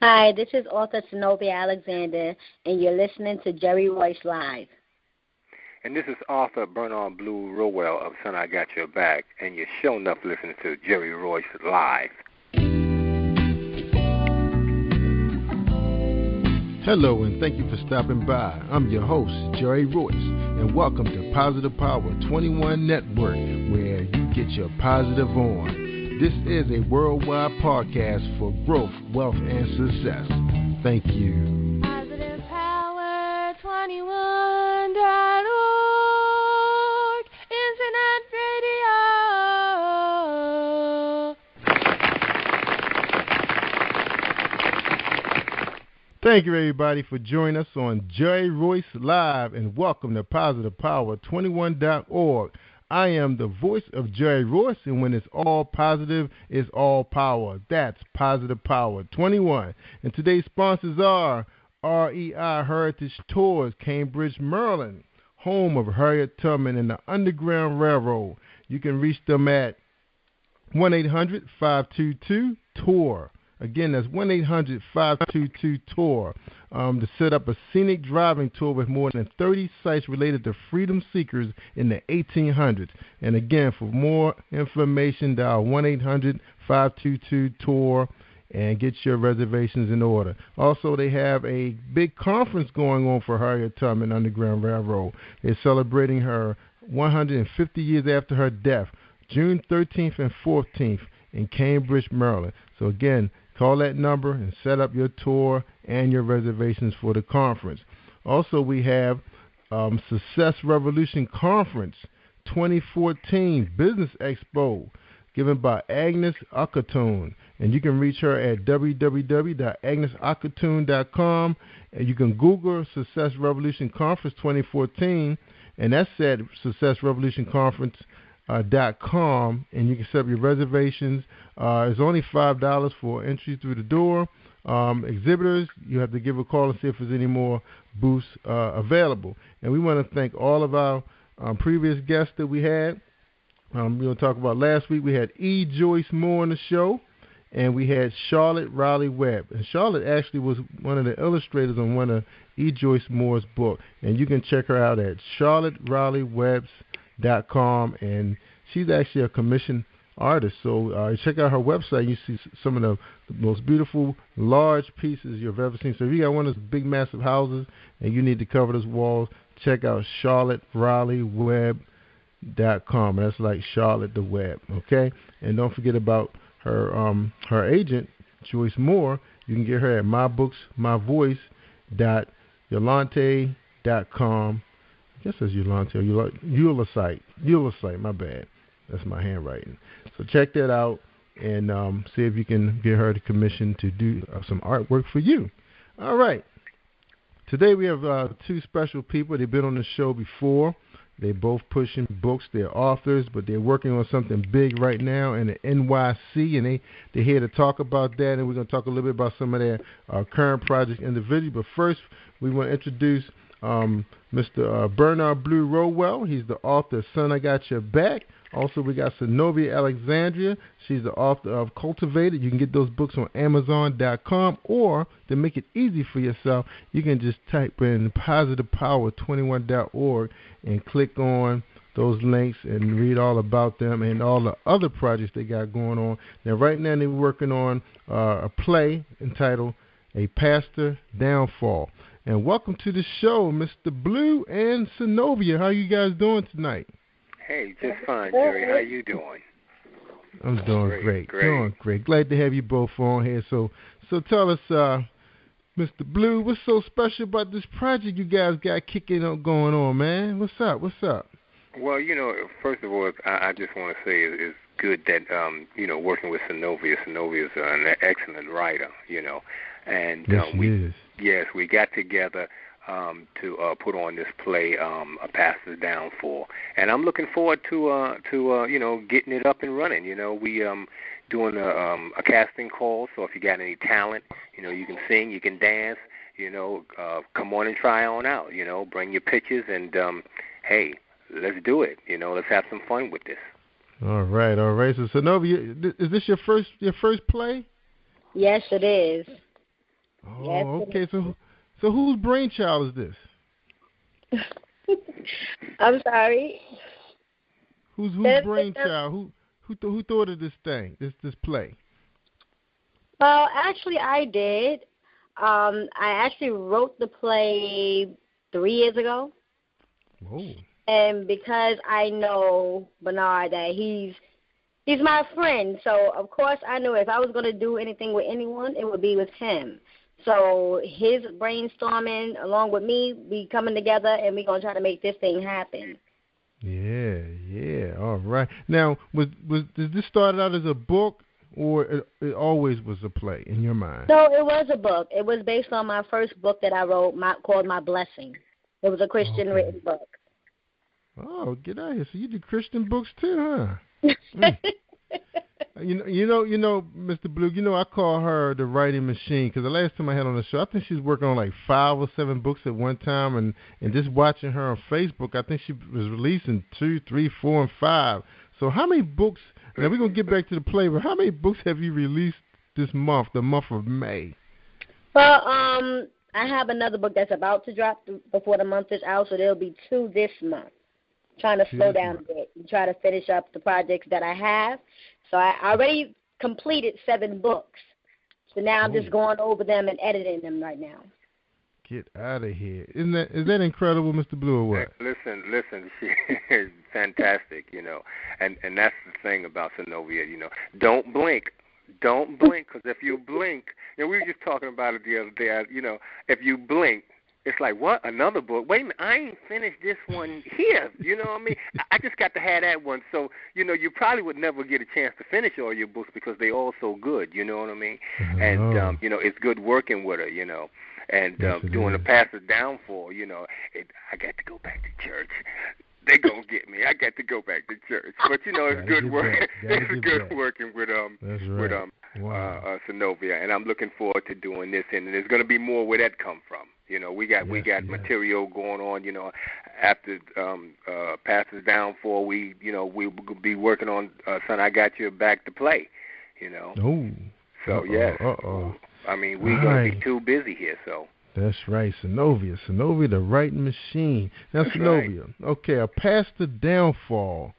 Hi, this is author Sonovia Alexander, and you're listening to Jerry-Royce-Live. And this is author Bernard Blue Rowell of Son, I Got Your Back, and you're sure enough listening to Jerry-Royce-Live. Hello, and thank you for stopping by. I'm your host, Jerry Royce, and welcome to Positive Power 21 Network, where you get your positive on. This is a worldwide podcast for growth, wealth, and success. Thank you. Positive Power 21.org, Internet Radio. Thank you, everybody, for joining us on Jerry Royce Live, and welcome to Positive Power 21.org. I am the voice of Jerry Royce, and when it's all positive, it's all power. That's Positive Power 21. And today's sponsors are REI Heritage Tours, Cambridge, Maryland, home of Harriet Tubman and the Underground Railroad. You can reach them at 1-800-522-TOUR. Again, that's 1-800-522-TOUR to set up a scenic driving tour with more than 30 sites related to freedom seekers in the 1800s. And again, for more information, dial 1-800-522-TOUR and get your reservations in order. Also, they have a big conference going on for Harriet Tubman Underground Railroad. They're celebrating her 150 years after her death, June 13th and 14th in Cambridge, Maryland. So again, call that number and set up your tour and your reservations for the conference. Also, we have Success Revolution Conference 2014 Business Expo given by Agnes Akatun. And you can reach her at www.agnesakatun.com. And you can Google Success Revolution Conference 2014, and that's at successrevolutionconference.com, and you can set up your reservations. It's only $5 for entry through the door. Exhibitors, you have to give a call and see if there's any more booths available. And we want to thank all of our previous guests that we had. We're going to talk about last week. We had E. Joyce Moore on the show, and we had Charlotte Riley Webb. And Charlotte actually was one of the illustrators on one of E. Joyce Moore's book. And you can check her out at charlotterileywebbs.com, and she's actually a commissioned artist. So check out her website. You see some of the most beautiful large pieces you've ever seen. So if you got one of those big massive houses and you need to cover those walls, check out charlotterileywebbs.com. That's like Charlotte the Web, okay? And don't forget about her agent, Joyce Moore. You can get her at mybooksmyvoice.yolante.com. I guess it's Yolante or Eulisite, my bad. That's my handwriting. So check that out and see if you can get her the commission to do some artwork for you. All right. Today we have two special people. They've been on the show before. They're both pushing books. They're authors, but they're working on something big right now in the NYC, and they're here to talk about that, and we're going to talk a little bit about some of their current projects individually. But first, we want to introduce Mr. Bernard Blue Rowell. He's the author of Son, I Got Your Back. Also, we got Sonovia Alexander. She's the author of Cultivated. You can get those books on Amazon.com, or to make it easy for yourself, you can just type in positivepower21.org and click on those links and read all about them and all the other projects they got going on. Now, right now, they're working on a play entitled A Pastor Downfall. And welcome to the show, Mr. Blue and Sonovia. How you guys doing tonight? Hey, just fine, Jerry. How you doing? I'm doing great. Doing great. Glad to have you both on here. So tell us, Mr. Blue, what's so special about this project you guys got going on, man? What's up? Well, first of all, I just want to say it's good that, working with Sonovia. Sonovia is an excellent writer, And yes, she is. Yes, we got together to put on this play, A Pastor's Downfall, and I'm looking forward to getting it up and running. We doing a casting call, so if you got any talent, you can sing, you can dance, come on and try on out. Bring your pictures, and hey, let's do it. Let's have some fun with this. All right. So Sonovia, is this your first play? Yes, it is. Yes, Oh, okay. So whose brainchild is this? I'm sorry. Whose That's- brainchild? Who thought of this thing? This play? Well, actually, I did. I actually wrote the play 3 years ago, Oh. and because I know Bernard that he's my friend, so of course I knew if I was going to do anything with anyone, it would be with him. So his brainstorming along with me, we coming together, and we're going to try to make this thing happen. Yeah. All right. Now, did this start out as a book, or it always was a play in your mind? No, it was a book. It was based on my first book that I wrote called My Blessing. It was a Christian written book. Oh, get out of here! So you do Christian books too, huh? You know, Mr. Blue. You know, I call her the writing machine because the last time I had on the show, I think she's working on like 5 or 7 books at one time, and just watching her on Facebook, I think she was releasing 2, 3, 4, and 5. So how many books? Now we're gonna get back to the play, but how many books have you released this month, the month of May? Well, I have another book that's about to drop before the month is out, so there'll be 2 this month. Trying to slow down a bit and try to finish up the projects that I have. So I already completed 7 books. So now I'm just going over them and editing them right now. Get out of here! Is that incredible, Mr. Blue, or what? Listen, she is fantastic, you know, and that's the thing about Sonovia, you know. Don't blink, because if you blink, we were just talking about it the other day. You know, if you blink, it's like, what? Another book? Wait a minute, I ain't finished this one here. You know what I mean? I just got to have that one. So, you know, you probably would never get a chance to finish all your books because they all so good. You know what I mean? And, you know, it's good working with her, you know. And doing the Pastor's Downfall, you know, I got to go back to church. They gonna get me. I got to go back to church. But you know, it's good work. It's good working with Sonovia, and I'm looking forward to doing this. And there's gonna be more where that come from. You know, we got material going on. You know, after Pastor's Downfall, we'll be working on Son, I Got Your Back to Play. You know. Oh. So yes. I mean, we're gonna be too busy here. So. That's right, Sonovia, the writing machine. Now, That's Sonovia, right. Okay, a Pastor Downfall.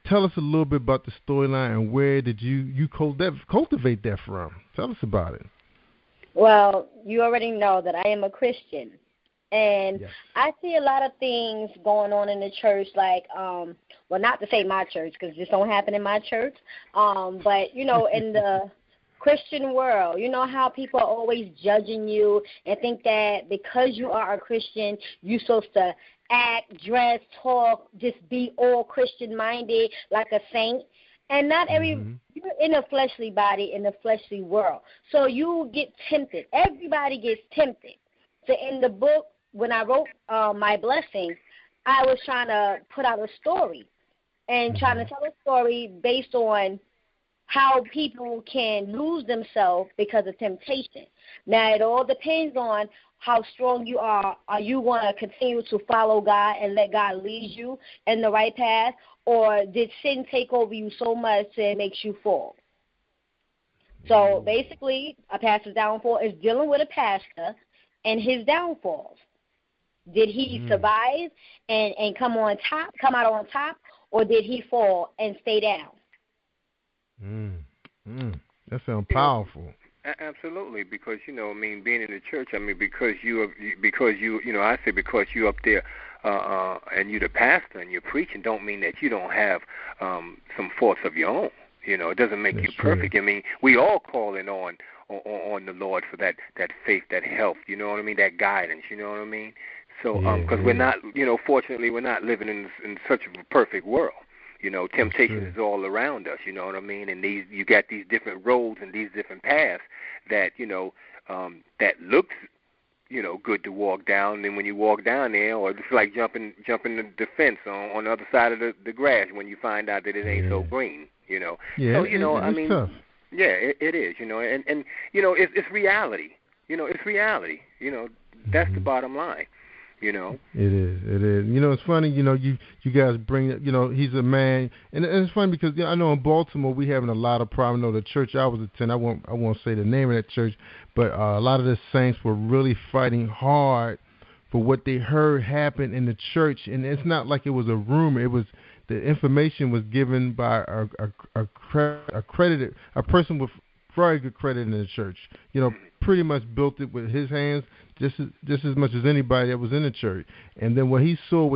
Tell us a little bit about the storyline and where did you cultivate that from? Tell us about it. Well, you already know that I am a Christian, and I see a lot of things going on in the church, like, well, not to say my church because this don't happen in my church, but, you know, in the Christian world, you know how people are always judging you and think that because you are a Christian, you're supposed to act, dress, talk, just be all Christian-minded like a saint. And not you're in a fleshly body, in a fleshly world. So you get tempted. Everybody gets tempted. So in the book, when I wrote My Blessing, I was trying to put out a story and trying to tell a story based on how people can lose themselves because of temptation. Now, it all depends on how strong you are. Are you going to continue to follow God and let God lead you in the right path, or did sin take over you so much that it makes you fall? So basically, a pastor's downfall is dealing with a pastor and his downfalls. Did he survive and come out on top, or did he fall and stay down? That sounds powerful. Absolutely, because you know, I mean, being in the church, I mean, because you know, I say because you up there and you're the pastor and you're preaching, don't mean that you don't have some force of your own. You know, it doesn't make you perfect. I mean, we all calling on the Lord for that faith, that help. You know what I mean? That guidance. You know what I mean? So, because we're not, you know, fortunately, we're not living in such a perfect world. You know, temptation is all around us, you know what I mean? And you got these different roads and these different paths that, you know, that looks, you know, good to walk down. And then when you walk down there, or it's like jumping the fence on the other side of the grass when you find out that it ain't so green, you know. So, you know, I mean, tough. It is, you know, and you know, it's reality. You know, it's reality. You know, that's the bottom line. It is. It's funny, you guys bring it, he's a man. And it's funny because I know in Baltimore we having a lot of problems. I know the church I was attending, I won't say the name of that church, but a lot of the saints were really fighting hard for what they heard happen in the church. And it's not like it was a rumor. It was the information was given by a person with very good credit in the church. Pretty much built it with his hands, just as much as anybody that was in the church. And then what he saw,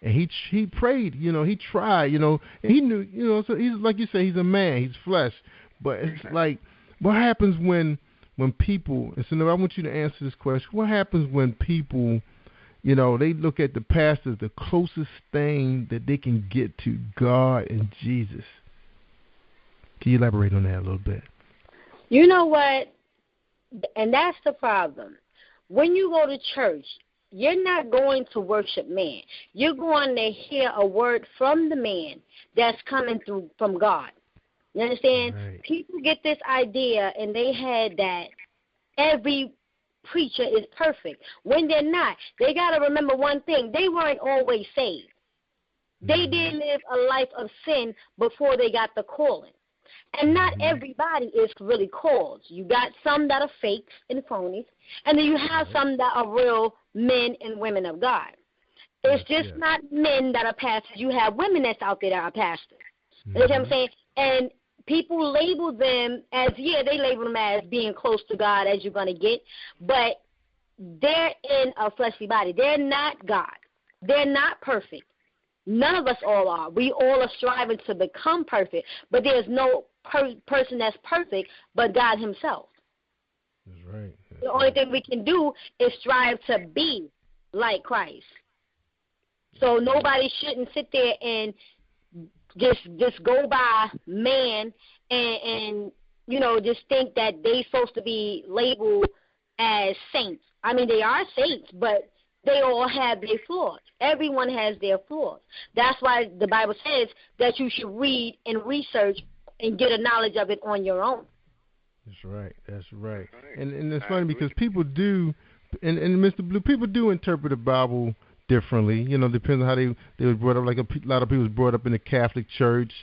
and he prayed. He tried. And he knew. So he's like you say, he's a man, he's flesh. But it's like, what happens when people? And so I want you to answer this question. What happens when people, they look at the pastor as the closest thing that they can get to God and Jesus? Can you elaborate on that a little bit? You know what? And that's the problem. When you go to church, you're not going to worship man. You're going to hear a word from the man that's coming through from God. You understand? Right. People get this idea, and they had that every preacher is perfect. When they're not, they got to remember one thing. They weren't always saved. They did live a life of sin before they got the calling. And not everybody is really called. You got some that are fakes and phonies, and then you have some that are real men and women of God. It's just not men that are pastors. You have women that's out there that are pastors. You know what I'm saying? And people label them as, they label them as being close to God as you're going to get, but they're in a fleshly body. They're not God. They're not perfect. None of us all are. We all are striving to become perfect, but there's no person that's perfect but God himself. That's right. The only thing we can do is strive to be like Christ. So nobody shouldn't sit there and just go by man and just think that they're supposed to be labeled as saints. I mean, they are saints, but they all have their flaws. Everyone has their flaws. That's why the Bible says that you should read and research and get a knowledge of it on your own. That's right. And it's funny because people do, and Mr. Blue, people do interpret the Bible differently. Depends on how they were brought up. Like a lot of people was brought up in the Catholic Church.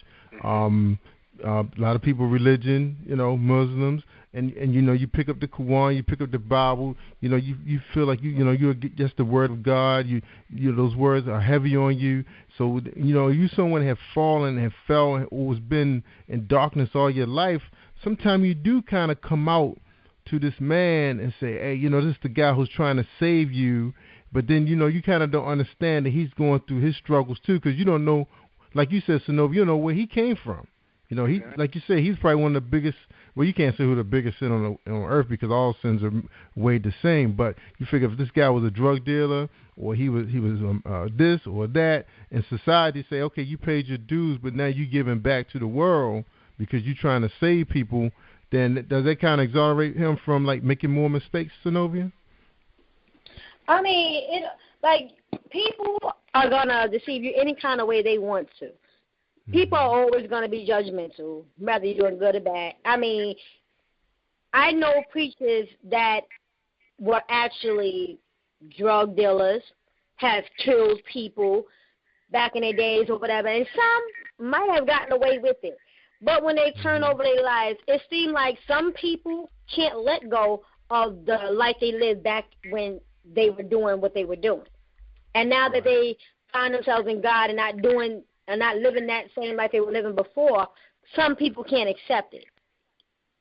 A lot of people religion, Muslims, and you pick up the Quran, you pick up the Bible, you feel like you're just the word of God. You those words are heavy on you. So you someone have fallen and fell or has been in darkness all your life. Sometimes you do kind of come out to this man and say, hey, this is the guy who's trying to save you. But then you kind of don't understand that he's going through his struggles too, because you don't know, like you said, Sonovia, you don't know where he came from. He, like you say, he's probably one of the biggest. Well, you can't say who the biggest sin on earth because all sins are weighed the same. But you figure if this guy was a drug dealer or he was this or that, and society say, okay, you paid your dues, but now you're giving back to the world because you're trying to save people. Then does that kind of exonerate him from like making more mistakes, Sonovia? I mean, people are gonna deceive you any kind of way they want to. People are always going to be judgmental, whether you're doing good or bad. I mean, I know preachers that were actually drug dealers, have killed people back in their days or whatever, and some might have gotten away with it. But when they turn over their lives, it seems like some people can't let go of the life they lived back when they were doing what they were doing. And now that they find themselves in God and not living that same life they were living before, some people can't accept it.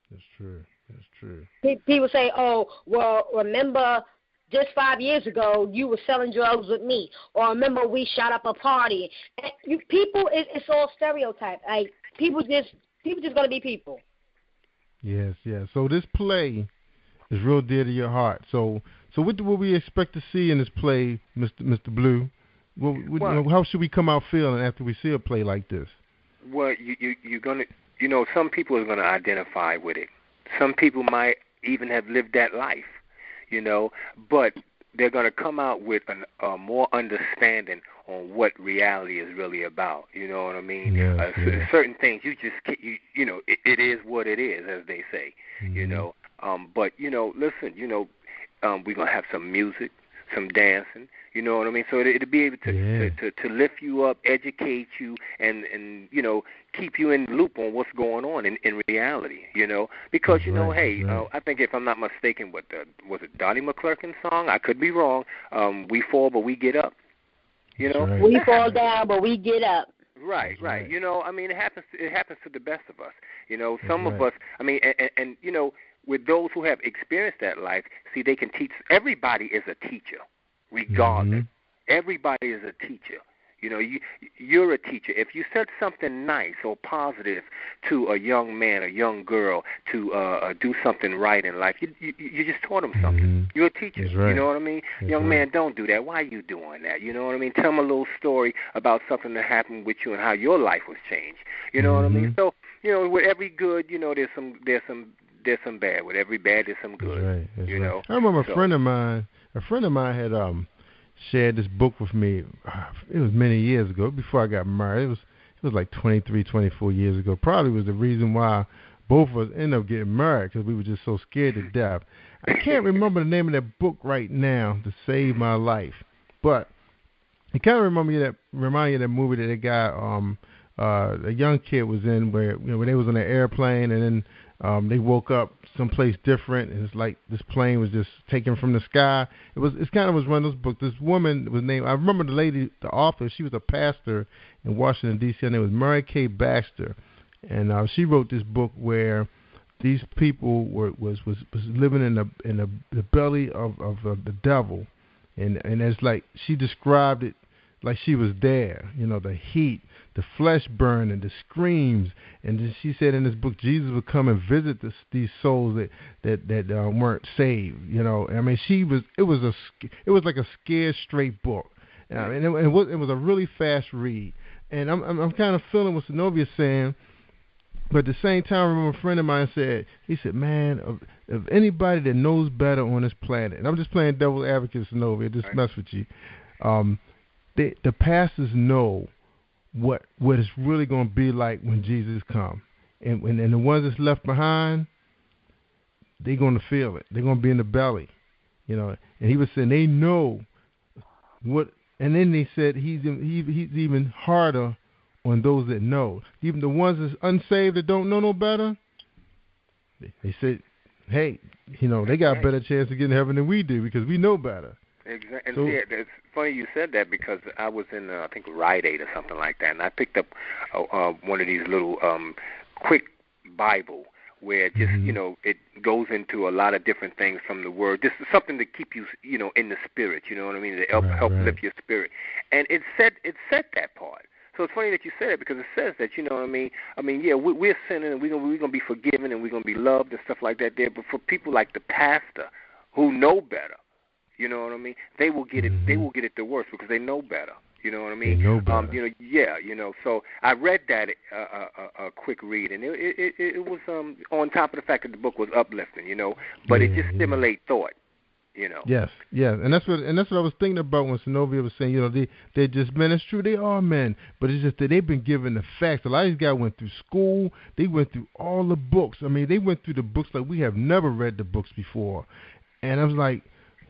That's true. People say, oh, well, remember just 5 years ago you were selling drugs with me, or remember we shot up a party. And it's all stereotype. Like people just going to be people. Yes. So this play is real dear to your heart. So what will we expect to see in this play, Mr. Blue? How should we come out feeling after we see a play like this? Well, you're gonna, some people are gonna identify with it. Some people might even have lived that life, but they're gonna come out with a more understanding on what reality is really about. You know what I mean? Certain things you just can't, it is what it is, as they say. But listen, we're gonna have some music, some dancing. You know what I mean? So it'll be able to lift you up, educate you, and keep you in the loop on what's going on in reality. Because I think if I'm not mistaken, was it Donnie McClurkin's song? I could be wrong. We fall, but we get up. Right. We fall down, but we get up. Right. It happens to the best of us. Some of us. And with those who have experienced that life, see, they can teach. Everybody is a teacher, regardless. Everybody is a teacher. You're a teacher. If you said something nice or positive to a young man, a young girl, to do something right in life, you just taught them something. You're a teacher. Right. You know what I mean? Young man, don't do that. Why are you doing that? You know what I mean? Tell them a little story about something that happened with you and how your life was changed. You know what I mean? So, with every good, there's some bad. With every bad, there's some good. That's right. I remember a friend of mine had shared this book with me. It was many years ago, before I got married. It was like 23, 24 years ago. Probably was the reason why both of us ended up getting married, because we were just so scared to death. I can't remember the name of that book right now, To Save My Life, but it kind of remind you of that movie that guy, a young kid was in, where when they was on an airplane and then they woke up someplace different, and it's like this plane was just taken from the sky. It's kind of was one of those books. This woman was named, I remember the lady, the author, she was a pastor in Washington, D.C., and it was Mary Kay Baxter, and she wrote this book where these people was living in the belly of the devil, and it's like she described it like she was there, the heat, the flesh burn, and the screams. And then she said in this book, Jesus would come and visit these souls that weren't saved. It was like a scared straight book, and it was a really fast read. And I'm kind of feeling what Sonovia's saying, but at the same time, I remember a friend of mine said, man, of anybody that knows better on this planet, and I'm just playing devil's advocate, Sonovia, just mess with you. The pastors know what it's really going to be like when Jesus comes, and the ones that's left behind, they're going to feel it. They're going to be in the belly, And he was saying they know what, and then they said he's even harder on those that know. Even the ones that's unsaved that don't know no better, they said, hey, they got a better chance of getting to heaven than we do because we know better. Exactly. And see, it's funny you said that, because I was in, I think, Rite Aid or something like that, and I picked up one of these little quick Bible where just, it goes into a lot of different things from the Word. Just something to keep you, in the spirit, you know what I mean, to help lift your spirit. And it said that part. So it's funny that you said it, because it says that, we're sinning and we're gonna be forgiven and we're gonna be loved and stuff like that there. But for people like the pastor who know better, you know what I mean, they will get it. They will get it the worst because they know better. You know what I mean? They know better. So I read that a quick read, and it was on top of the fact that the book was uplifting, but it just stimulate thought. Yes, and that's what I was thinking about when Sonovia was saying, they're just men. It's true, they are men, but it's just that they've been given the facts. A lot of these guys went through school, they went through all the books. I mean, they went through the books like we have never read the books before, and I was like,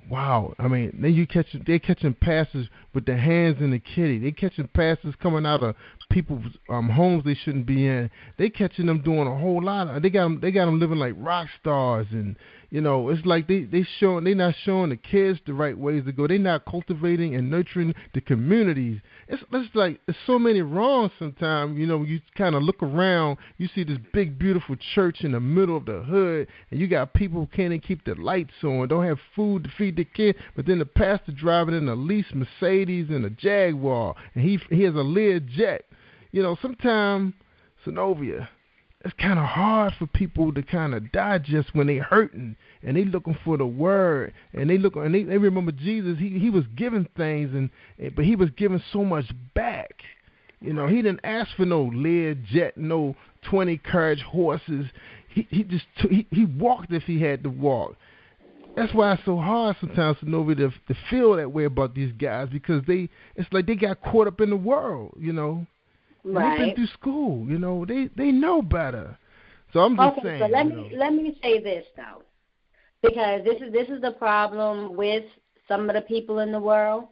wow. I mean, then they're catching passes with their hands in the kitty. They catching passes coming out of people's homes they shouldn't be in. They catching them doing a whole lot. They got them living like rock stars, and it's like they not showing the kids the right ways to go. They're not cultivating and nurturing the communities. It's like there's so many wrongs sometimes. You kind of look around, you see this big beautiful church in the middle of the hood, and you got people who can't even keep the lights on, don't have food to feed the kids, but then the pastor driving in a leased Mercedes and a Jaguar, and he has a Learjet. Sometimes, Sonovia, it's kind of hard for people to kind of digest when they hurting and they looking for the word, and they remember Jesus. He was giving things, but he was giving so much back. He didn't ask for no Learjet, no 20 carriage horses. He walked if he had to walk. That's why it's so hard sometimes, Sonovia, to feel that way about these guys, because it's like they got caught up in the world, Right. They've been through school, they know better. So I'm just saying. So let me say this though, because this is the problem with some of the people in the world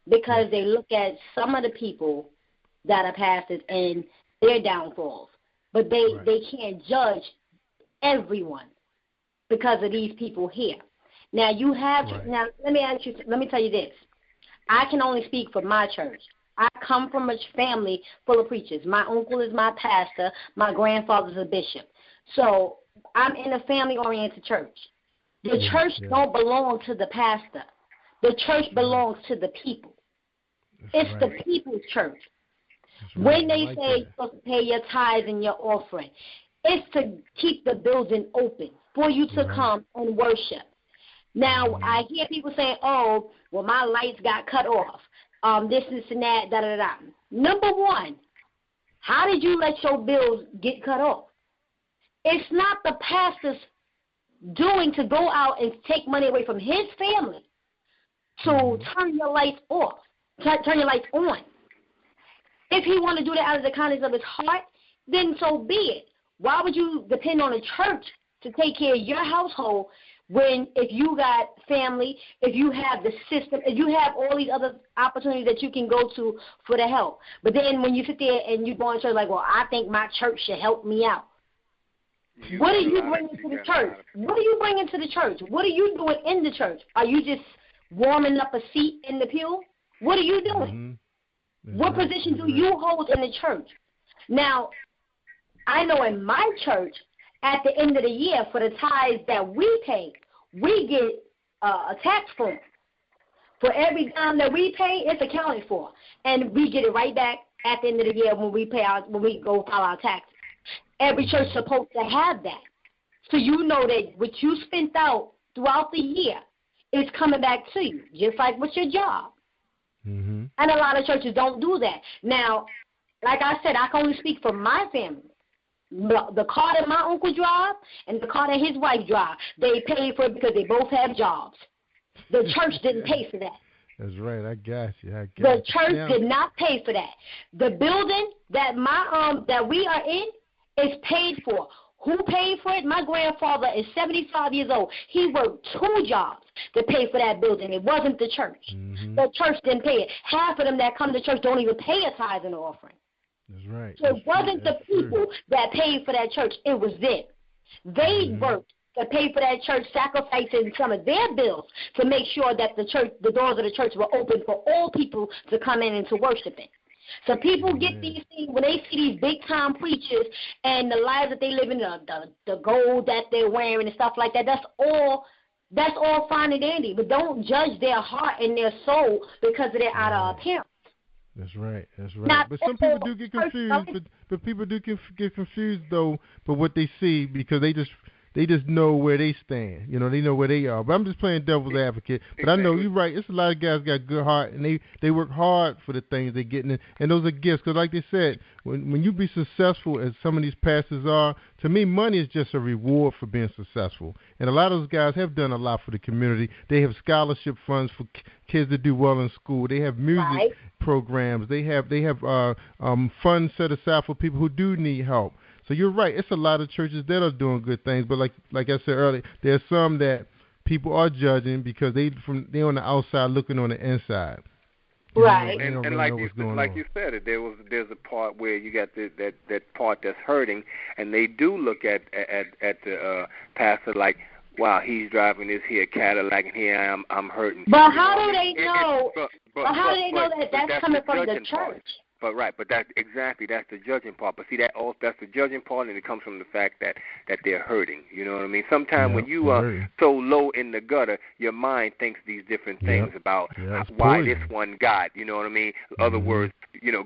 because they look at some of the people that are pastors and their downfalls. But they can't judge everyone because of these people here. Now now let me tell you this. I can only speak for my church. I come from a family full of preachers. My uncle is my pastor. My grandfather's a bishop. So I'm in a family-oriented church. The church don't belong to the pastor. The church belongs to the people. It's the people's church. When they say you're supposed to pay your tithes and your offering, it's to keep the building open for you to come and worship. Now, I hear people saying, oh, well, my lights got cut off. This and that, da-da-da-da. Number one, how did you let your bills get cut off? It's not the pastor's doing to go out and take money away from his family to turn your lights off, turn your lights on. If he want to do that out of the kindness of his heart, then so be it. Why would you depend on a church to take care of your household when if you got family, if you have the system, if you have all these other opportunities that you can go to for the help? But then when you sit there and you go in church like, well, I think my church should help me out. What are you bringing to the church? What are you bringing to the church? What are you doing in the church? Are you just warming up a seat in the pew? What are you doing? What position do you hold in the church? Now, I know in my church, at the end of the year, for the tithes that we pay, we get a tax form. For every dime that we pay, it's accounted for, and we get it right back at the end of the year when we go file our taxes. Every church is supposed to have that, so you know that what you spent out throughout the year is coming back to you, just like with your job. And a lot of churches don't do that. Now, like I said, I can only speak for my family. The car that my uncle drive and the car that his wife drive, they paid for it because they both have jobs. The church didn't pay for that. That's right. I got you. The church did not pay for that. The building that that we are in is paid for. Who paid for it? My grandfather is 75 years old. He worked 2 jobs to pay for that building. It wasn't the church. The church didn't pay it. Half of them that come to church don't even pay a tithe and offering. That's right. So it wasn't the people that paid for that church. It was them. They worked to pay for that church, sacrificing some of their bills to make sure that the doors of the church were open for all people to come in and to worship in. So people get these things, when they see these big-time preachers and the lives that they live in, the gold that they're wearing and stuff like that, that's all fine and dandy. But don't judge their heart and their soul because of their outer appearance. That's right. Now, but some people do get confused. But people do get confused, though, for what they see because they just know where they stand. You know, they know where they are. But I'm just playing devil's advocate. But I know you're right. It's a lot of guys got good heart, and they work hard for the things they're getting, and those are gifts. Because like they said, when you be successful, as some of these pastors are, to me, money is just a reward for being successful. And a lot of those guys have done a lot for the community. They have scholarship funds for kids to do well in school. They have music programs. They have funds set aside for people who do need help. So you're right. It's a lot of churches that are doing good things, but like I said earlier, there's some that people are judging because they're on the outside looking on the inside. Right. And like you said, there's a part where you got that part that's hurting, and they do look at the pastor like, wow, he's driving this here Cadillac, and here I am, I'm hurting. But how do they know? But how do they know that that's coming from the church? But that's the judging part. But see, that's the judging part, and it comes from the fact that they're hurting. You know what I mean? Sometimes when you are so low in the gutter, your mind thinks these different things about why this one got. You know what I mean? Other words,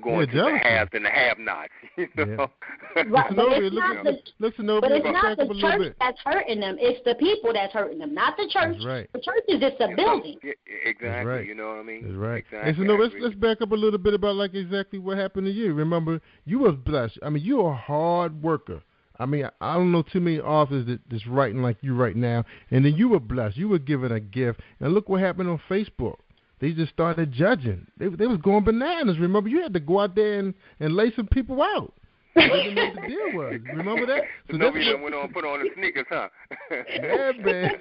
going to the haves and the have-nots. You know? Right, but it's not the church that's hurting them. It's the people that's hurting them, not the church. That's right. The church is just a building. Exactly. Right. You know what I mean? That's right. Exactly. And so let's back up a little bit about exactly what happened to you. Remember, you was blessed. I mean, you're a hard worker. I mean, I don't know too many authors that's writing like you right now. And then you were blessed. You were given a gift. And look what happened on Facebook. They just started judging. They was going bananas. Remember, you had to go out there and lay some people out. They didn't know what the deal was. Remember that? So Sonovia went on and put on the sneakers, huh? Yeah, man.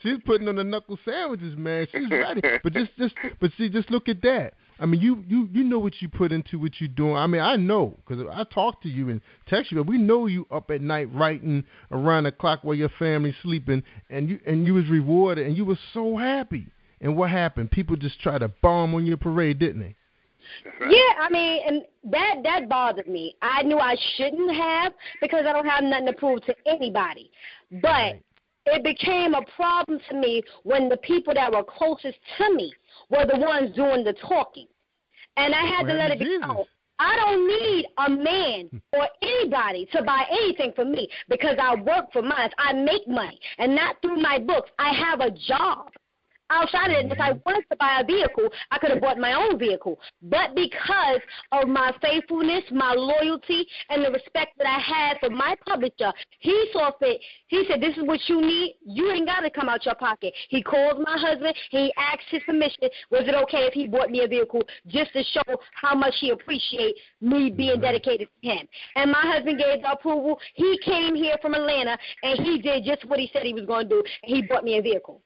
She's putting on the knuckle sandwiches, man. She's ready. But just look at that. I mean, you know what you put into what you're doing. I mean, I know because I talk to you and text you, but we know you up at night writing around the clock while your family's sleeping, and you was rewarded, and you were so happy. And what happened? People just tried to bomb on your parade, didn't they? Right. Yeah, I mean, and that bothered me. I knew I shouldn't have because I don't have nothing to prove to anybody. But it became a problem to me when the people that were closest to me were the ones doing the talking. And I had to let it be known. I don't need a man or anybody to buy anything for me because I work for mine. I make money, and not through my books. I have a job. Outside of it, if I wanted to buy a vehicle, I could have bought my own vehicle. But because of my faithfulness, my loyalty, and the respect that I had for my publisher, he saw fit. He said, this is what you need. You ain't got to come out your pocket. He called my husband. He asked his permission. Was it okay if he bought me a vehicle just to show how much he appreciated me being dedicated to him? And my husband gave the approval. He came here from Atlanta, and he did just what he said he was going to do. He bought me a vehicle.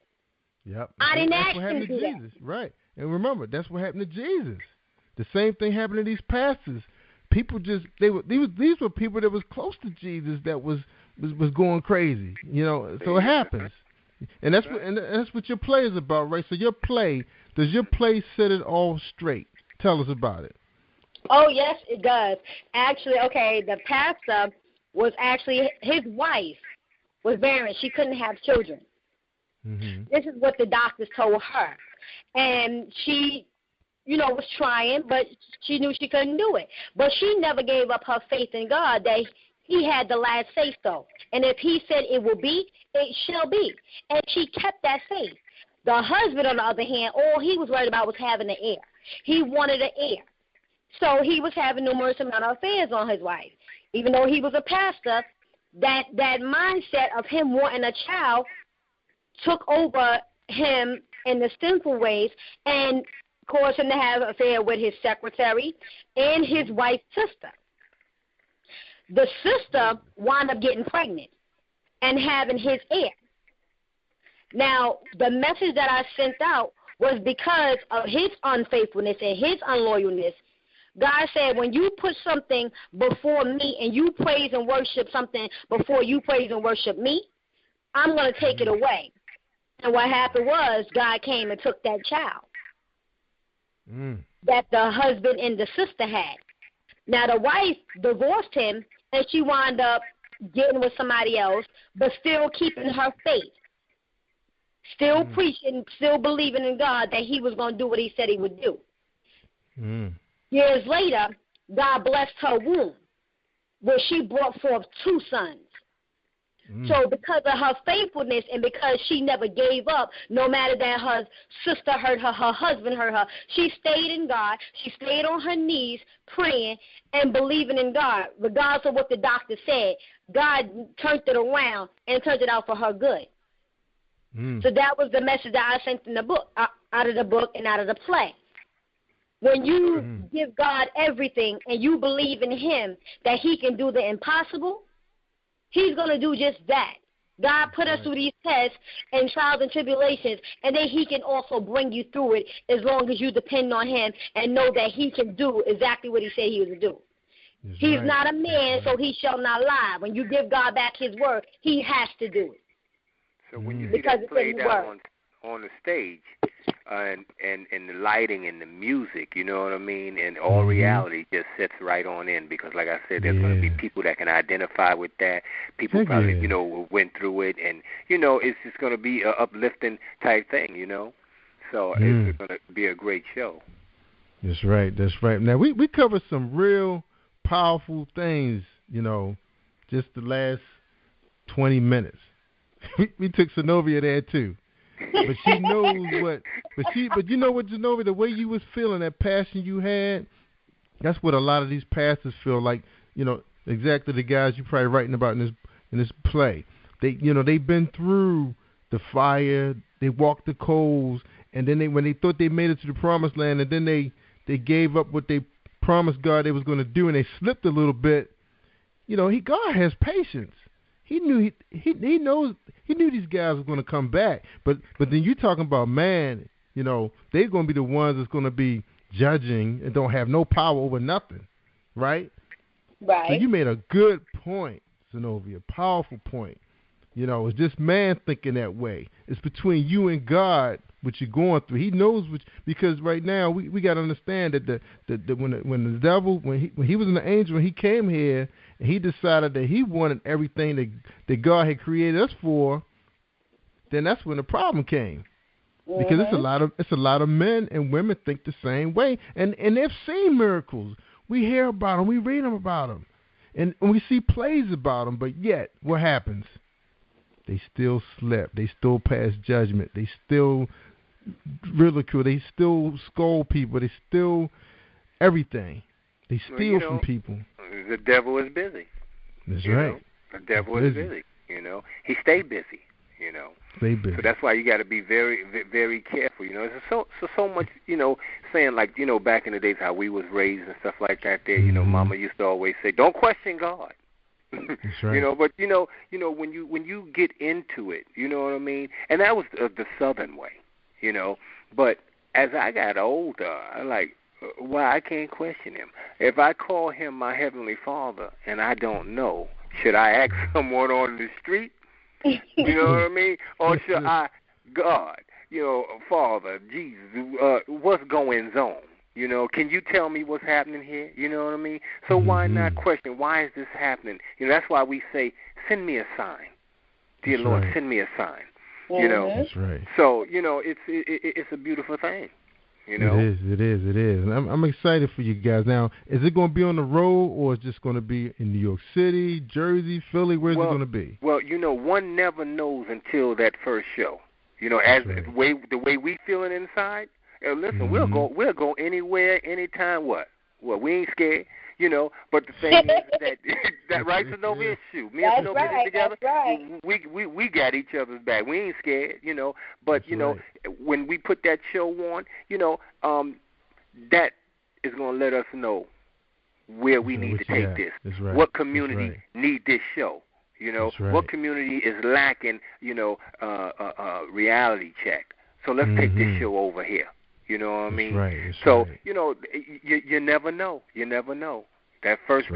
Yep. I didn't ask him to do Jesus. Right. And remember, that's what happened to Jesus. The same thing happened to these pastors. People just these were people that was close to Jesus that was going crazy. You know, so it happens. And that's what your play is about, right? So does your play set it all straight? Tell us about it. Oh, yes, it does. Actually, okay, the pastor was actually, his wife was barren. She couldn't have children. Mm-hmm. This is what the doctors told her. And she, was trying, but she knew she couldn't do it. But she never gave up her faith in God that he had the last say-so. And if he said it will be, it shall be. And she kept that faith. The husband, on the other hand, all he was worried about was having an heir. He wanted an heir. So he was having numerous amount of affairs on his wife. Even though he was a pastor, that mindset of him wanting a child took over him in the sinful ways and caused him to have an affair with his secretary and his wife's sister. The sister wound up getting pregnant and having his heir. Now, the message that I sent out was because of his unfaithfulness and his unloyalness. God said, when you put something before me and you praise and worship something before you praise and worship me, I'm going to take it away. And what happened was God came and took that child that the husband and the sister had. Now, the wife divorced him, and she wound up getting with somebody else, but still keeping her faith, still preaching, still believing in God that he was going to do what he said he would do. Years later, God blessed her womb, where she brought forth 2 sons. So because of her faithfulness and because she never gave up, no matter that her sister hurt her, her husband hurt her, she stayed in God. She stayed on her knees praying and believing in God. Regardless of what the doctor said, God turned it around and turned it out for her good. So that was the message that I sent in the book, out of the book and out of the play. When you give God everything and you believe in him that he can do the impossible, he's going to do just that. God put us through these tests and trials and tribulations, and then he can also bring you through it as long as you depend on him and know that he can do exactly what he said he would do. He's not a man, so he shall not lie. When you give God back his word, he has to do it. So when you see that played out on the stage, and the lighting and the music, you know what I mean, and all reality just sits right on in because, like I said, there's going to be people that can identify with that. People probably, went through it, and, it's just going to be an uplifting type thing, So it's going to be a great show. That's right. Now, we covered some real powerful things, just the last 20 minutes. We took Sonovia there, too. But she knows what. But you know what, Sonovia, the way you was feeling, that passion you had, that's what a lot of these pastors feel like. Exactly the guys you're probably writing about in this play. They've been through the fire, they walked the coals, and then when they thought they made it to the promised land, and then they gave up what they promised God they was going to do, and they slipped a little bit. God has patience. He knew he knew these guys were going to come back. But then you talking about man, they're going to be the ones that's going to be judging and don't have no power over nothing, right? Right. So you made a good point, Sonovia, powerful point. It's just man thinking that way. It's between you and God what you're going through. He knows because right now we got to understand that when the devil when he was an angel and he came here and he decided that he wanted everything that God had created us for, then that's when the problem came. Because it's a lot of men and women think the same way, and they've seen miracles. We hear about them, we read them about them, and we see plays about them. But yet, what happens? They still slip. They still pass judgment. They still ridicule. They still scold people. They still everything. They steal from people. The devil is busy. That's right. The devil is busy. He stay busy. Stay busy. So that's why you got to be very, very careful. There's so much. Saying like back in the days how we was raised and stuff like that. There, Mama used to always say, "Don't question God." That's right. But when you get into it, you know what I mean. And that was the Southern way. But as I got older, I like. Why I can't question him. If I call him my Heavenly Father and I don't know, should I ask someone on the street? You know what I mean? Or should I, God, Father, Jesus, what's going on? Can you tell me what's happening here? You know what I mean? So why not question, why is this happening? That's why we say, send me a sign. Dear Lord, send me a sign. That's right. So, it's a beautiful thing. It is. And I'm excited for you guys. Now, is it going to be on the road or is it just going to be in New York City, Jersey, Philly? Where's it going to be? Well, one never knows until that first show. As the way we feeling inside. Listen, we'll go anywhere, anytime. What? Well, we ain't scared. But the thing is that right, Sonovia? Shoot, me and Sonovia get together. Right. We got each other's back. We ain't scared, But when we put that show on, that is gonna let us know where we need to take this. What community need this show? What community is lacking? Reality check. So let's take this show over here. You know what I mean? Right, so you never know. You never know. That first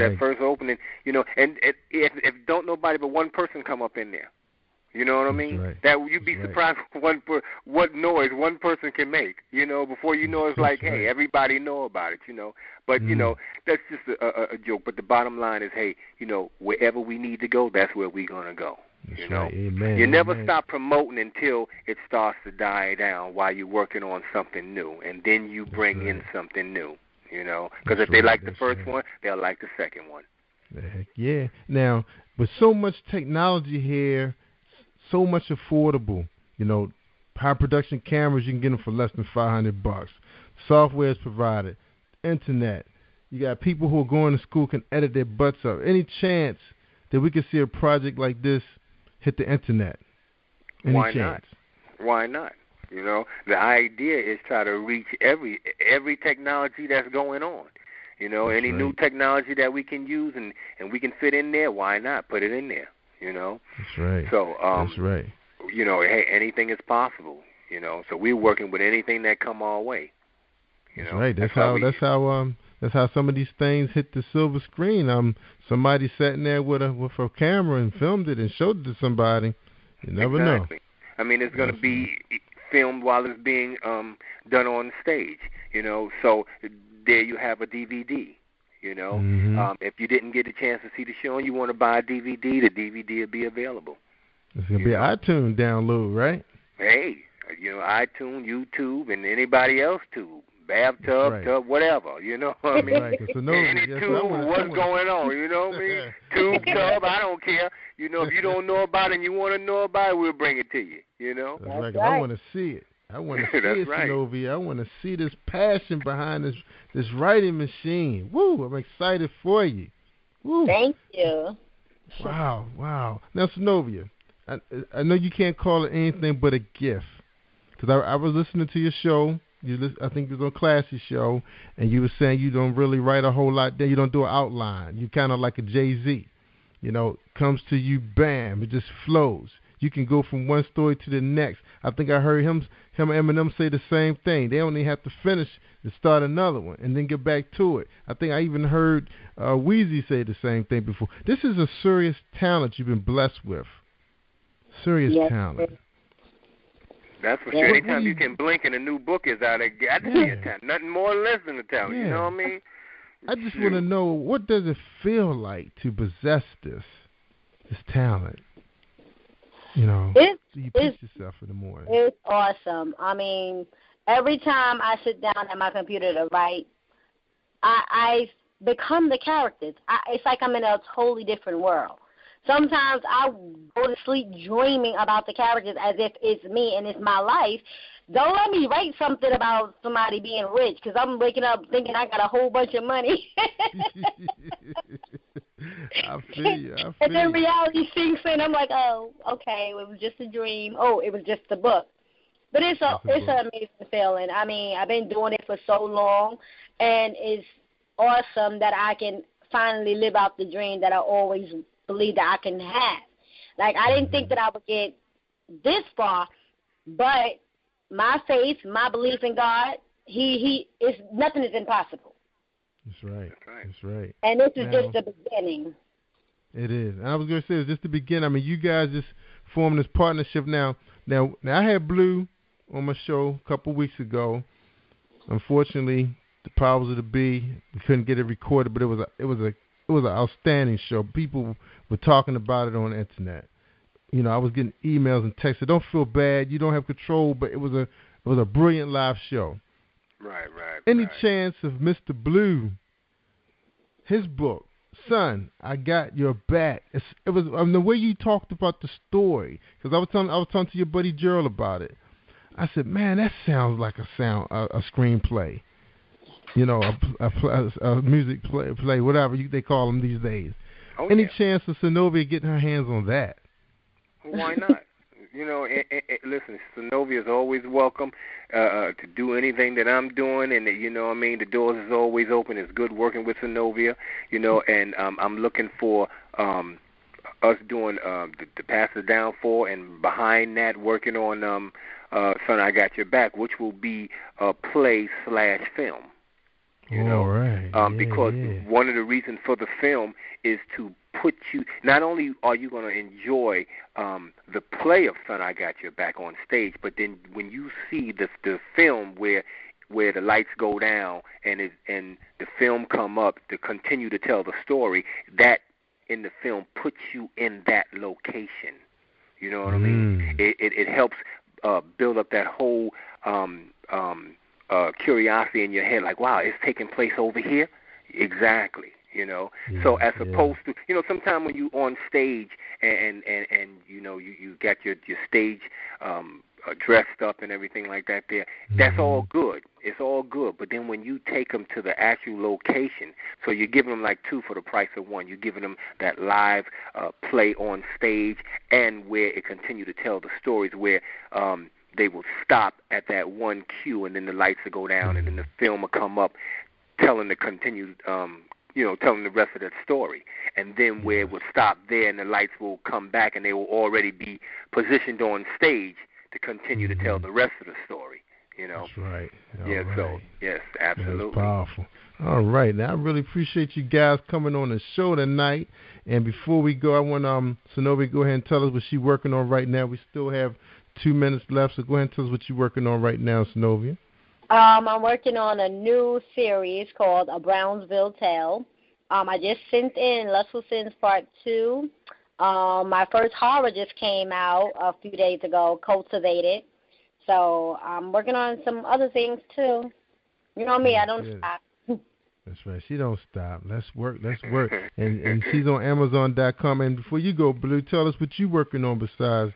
opening, and if don't nobody but one person come up in there, you know what I mean? Right. That you'd be surprised what noise one person can make. Before you know, it's like, hey, everybody know about it. But that's just a joke. But the bottom line is, hey, wherever we need to go, that's where we're gonna go. That's right. Amen. You never stop promoting until it starts to die down while you're working on something new, and then you bring in something new. Because if they like the first one, they'll like the second one. Heck yeah. Now, with so much technology here, so much affordable, high production cameras, you can get them for less than $500. Software is provided, internet. You got people who are going to school can edit their butts up. Any chance that we could see a project like this hit the internet? Why not? Why not? The idea is try to reach every technology that's going on. Any new technology that we can use and we can fit in there, why not put it in there? That's right. So that's right. Hey, anything is possible. So we're working with anything that come our way. That's right. That's how some of these things hit the silver screen. Somebody sat in there with a camera and filmed it and showed it to somebody. You never know. I mean, it's going to be filmed while it's being done on stage. So there you have a DVD. If you didn't get a chance to see the show and you want to buy a DVD, the DVD will be available. It's going to be an iTunes download, right? Hey, iTunes, YouTube, and anybody else tube. Bathtub, tub, whatever, you know what I mean? Right, any tube, what's going on, you know what I mean? Tube, tub, I don't care. If you don't know about it and you want to know about it, we'll bring it to you, That's right, 'cause I want to see it. I want to see it, Sonovia. I want to see this passion behind this writing machine. Woo, I'm excited for you. Woo. Thank you. Wow. Now, Sonovia, I know you can't call it anything but a gift, because I was listening to your show. I think it was on Classy show, and you were saying you don't really write a whole lot there. You don't do an outline. You kind of like a Jay-Z. comes to you, bam, it just flows. You can go from one story to the next. I think I heard him and Eminem say the same thing. They only have to finish to start another one and then get back to it. I think I even heard Weezy say the same thing before. This is a serious talent you've been blessed with. Serious talent. That's for sure. Anytime you can blink and a new book is out, it got to be a talent. Nothing more or less than a talent. You know what I mean? I just want to know, what does it feel like to possess this talent? You push yourself in the morning. It's awesome. I mean, every time I sit down at my computer to write, I become the characters. It's like I'm in a totally different world. Sometimes I go to sleep dreaming about the characters as if it's me and it's my life. Don't let me write something about somebody being rich, because I'm waking up thinking I got a whole bunch of money. I feel you. And then reality sinks in. I'm like, oh, okay, it was just a dream. Oh, it was just a book. But it's an amazing feeling. I mean, I've been doing it for so long, and it's awesome that I can finally live out the dream that I always believed that I can have. Like, I didn't think that I would get this far, but my faith, my belief in God, nothing is impossible. That's right. That's right. And this is just the beginning. It is. And I was going to say, it's just the beginning. I mean, you guys just formed this partnership now. Now I had Blue on my show a couple weeks ago. Unfortunately, the powers of the be, we couldn't get it recorded, but it was an outstanding show. People were talking about it on the internet. I was getting emails and texts. Don't feel bad. You don't have control, but it was a brilliant live show. Right. Any chance of Mr. Blue, his book, Son, I Got Your Back? It was the way you talked about the story, because I was talking to your buddy Gerald about it. I said, man, that sounds like a screenplay. A music play, whatever they call them these days. Any chance of Sonovia getting her hands on that? Why not? Listen, Sonovia is always welcome to do anything that I'm doing, and the doors is always open. It's good working with Sonovia, and I'm looking for us doing the Pass It Down for, and behind that working on Son, I Got Your Back, which will be a play/film. Because one of the reasons for the film is to put you, not only are you going to enjoy the play of Son, I Got Your Back on stage, but then when you see the film where the lights go down and the film come up to continue to tell the story, that in the film puts you in that location. You know what I mean? It helps build up that whole curiosity in your head, like, wow, it's taking place over here? Exactly, So as opposed to, sometimes when you on stage and you got your stage dressed up and everything like that there, that's all good. It's all good. But then when you take them to the actual location, so you're giving them like two for the price of one. You're giving them that live play on stage, and where it continue to tell the stories, where they will stop at that one cue, and then the lights will go down, and then the film will come up, telling the continued, telling the rest of that story. And then where it will stop there, and the lights will come back, and they will already be positioned on stage to continue to tell the rest of the story. That's right. So yes, absolutely. That's powerful. All right, now I really appreciate you guys coming on the show tonight. And before we go, I want Sonovia to go ahead and tell us what she's working on right now. We still have 2 minutes left, so go ahead and tell us what you're working on right now, Sonovia. I'm working on a new series called A Brownsville Tale. I just sent in Lustful Sins Part 2. My first horror just came out a few days ago, Cultivated. So I'm working on some other things, too. You know me, I don't stop. That's right. She don't stop. Let's work. And she's on Amazon.com. And before you go, Blue, tell us what you're working on besides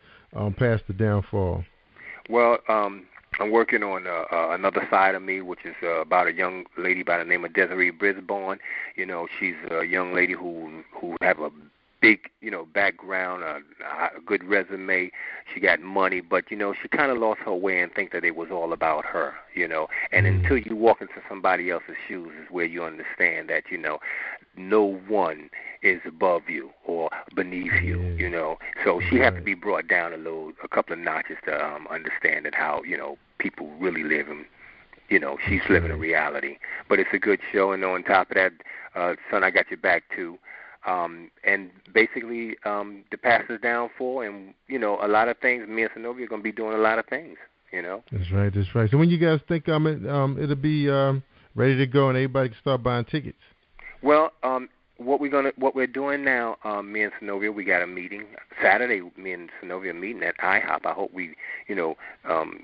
Pass the Downfall. Well, I'm working on another side of me, which is about a young lady by the name of Desiree Brisbane. She's a young lady who have a big, background, a good resume. She got money, but, she kind of lost her way and think that it was all about her, And until you walk into somebody else's shoes is where you understand that, no one is above you or beneath you, So she had to be brought down a couple of notches to understand that how, people really live and, she's living a reality. But it's a good show, and on top of that, Son, I Got Your Back too. And basically, the pastor's downfall, and a lot of things. Me and Sonovia are going to be doing a lot of things. That's right. So when you guys think it'll be ready to go and everybody can start buying tickets? Well, what we're doing now, me and Sonovia, we got a meeting Saturday. Me and Sonovia are meeting at IHOP. I hope we,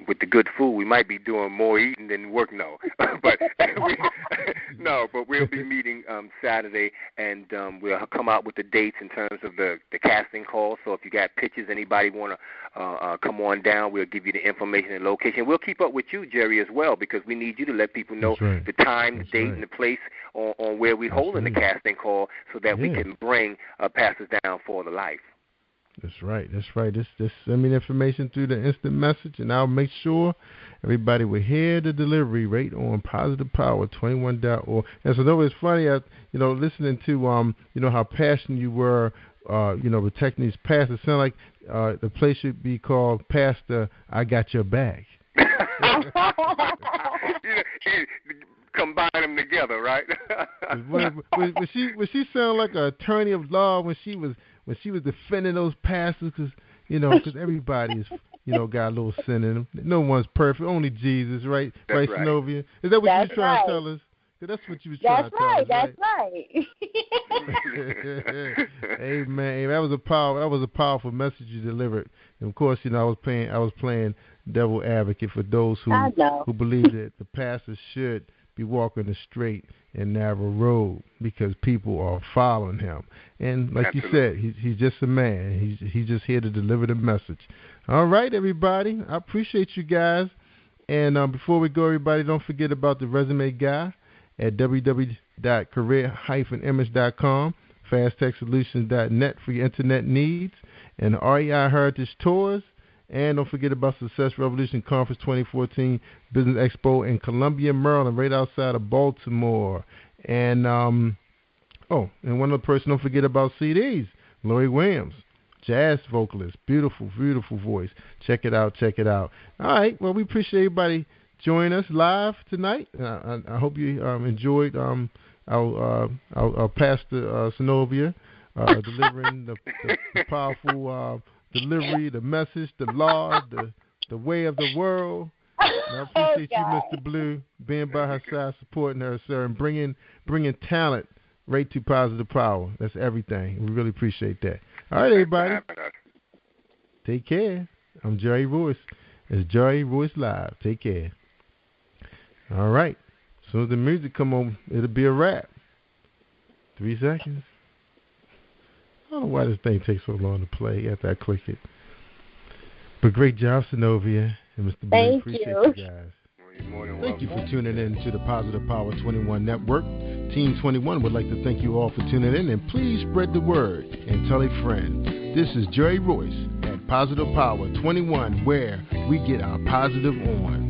with the good food, we might be doing more eating than work. No, but but we'll be meeting Saturday, and we'll come out with the dates in terms of the casting call. So if you got pictures, anybody want to come on down, we'll give you the information and location. We'll keep up with you, Jerry, as well, because we need you to let people know the time, the date, and the place on where we're holding the casting call, so that we can bring pastors down for the life. That's right. Just send me the information through the instant message, and I'll make sure everybody will hear the delivery rate on positivepower21.org. And so, it's funny, listening to how passionate you were, protecting these pastors. It sounds like the place should be called Pastor I Got Your Back. Combine them together, right? Would she sound like an attorney of law when she was defending those pastors? Because everybody is got a little sin in them. No one's perfect, only Jesus, right? That's right, Sonovia? Is that what you was trying to tell us? That's what you was trying to tell us. That's right. Amen. That was a powerful message you delivered. And of course, I was playing devil advocate for those who believe that the pastor should be walking the straight and narrow road because people are following him. And like you said, he's just a man. He's just here to deliver the message. All right, everybody. I appreciate you guys. And before we go, everybody, don't forget about the resume guy at www.career-image.com, fasttechsolutions.net for your internet needs, and REI Heritage Tours. And don't forget about Success Revolution Conference 2014 Business Expo in Columbia, Maryland, right outside of Baltimore. And and one other person, don't forget about CDs. Lori Williams, jazz vocalist, beautiful, beautiful voice. Check it out. All right, well, we appreciate everybody joining us live tonight. I hope you enjoyed our pastor Sonovia delivering the powerful delivery, the message, the law, the way of the world. And I appreciate you, Mr. Blue, being by her side, supporting her, sir, and bringing talent right to Positive Power. That's everything. We really appreciate that. All right, everybody. Take care. I'm Jerry Royce. It's jerry-royce-live. Take care. All right. As soon as the music come on, it'll be a wrap. 3 seconds. I don't know why this thing takes so long to play after I click it. But great job, Sonovia and Mr. Blue. Appreciate you guys. Thank you for tuning in to the Positive Power 21 Network. Team 21 would like to thank you all for tuning in, and please spread the word and tell a friend. This is Jerry Royce at Positive Power 21, where we get our positive on.